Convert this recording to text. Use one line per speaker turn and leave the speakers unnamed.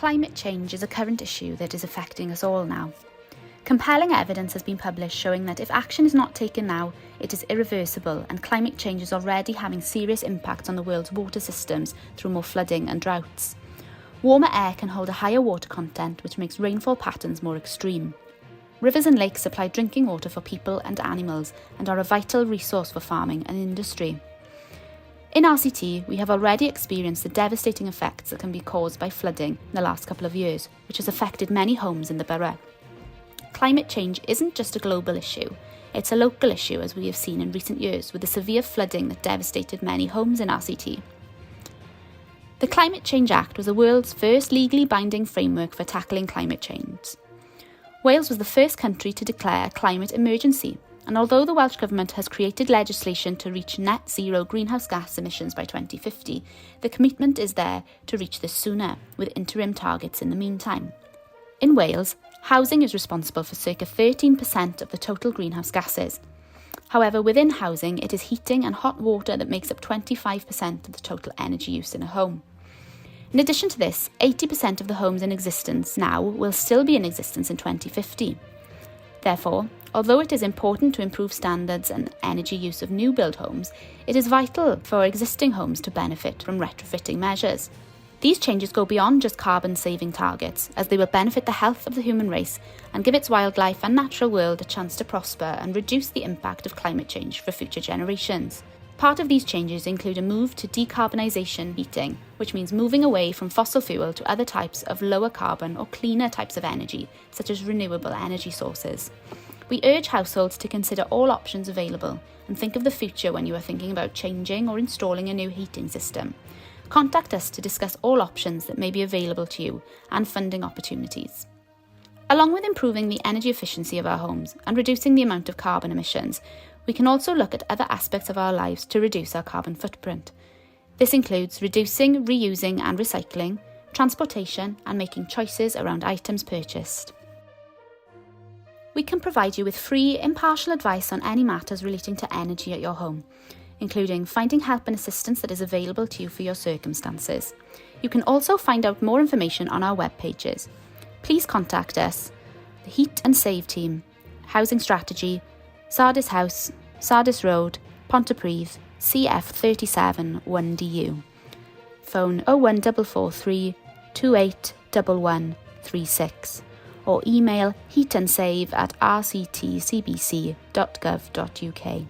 Climate change is a current issue that is affecting us all now. Compelling evidence has been published showing that if action is not taken now, it is irreversible, and climate change is already having serious impacts on the world's water systems through more flooding and droughts. Warmer air can hold a higher water content, which makes rainfall patterns more extreme. Rivers and lakes supply drinking water for people and animals and are a vital resource for farming and industry. In RCT, we have already experienced the devastating effects that can be caused by flooding in the last couple of years, which has affected many homes in the borough. Climate change isn't just a global issue, it's a local issue, as we have seen in recent years with the severe flooding that devastated many homes in RCT. The Climate Change Act was the world's first legally binding framework for tackling climate change. Wales was the first country to declare a climate emergency, and although the Welsh Government has created legislation to reach net zero greenhouse gas emissions by 2050, the commitment is there to reach this sooner, with interim targets in the meantime. In Wales, housing is responsible for circa 13% of the total greenhouse gases. However, within housing, it is heating and hot water that makes up 25% of the total energy use in a home. In addition to this, 80% of the homes in existence now will still be in existence in 2050. Therefore, although it is important to improve standards and energy use of new build homes, it is vital for existing homes to benefit from retrofitting measures. These changes go beyond just carbon-saving targets, as they will benefit the health of the human race and give its wildlife and natural world a chance to prosper and reduce the impact of climate change for future generations. Part of these changes include a move to decarbonisation heating, which means moving away from fossil fuel to other types of lower carbon or cleaner types of energy, such as renewable energy sources. We urge households to consider all options available and think of the future when you are thinking about changing or installing a new heating system. Contact us to discuss all options that may be available to you and funding opportunities. Along with improving the energy efficiency of our homes and reducing the amount of carbon emissions, we can also look at other aspects of our lives to reduce our carbon footprint. This includes reducing, reusing and recycling, transportation, and making choices around items purchased. We can provide you with free, impartial advice on any matters relating to energy at your home, including finding help and assistance that is available to you for your circumstances. You can also find out more information on our web pages. Please contact us, the Heat and Save team, Housing Strategy, Sardis House, Sardis Road, Pontypridd, CF37 1DU. Phone 01443 281136 or email heatandsave@rctcbc.gov.uk.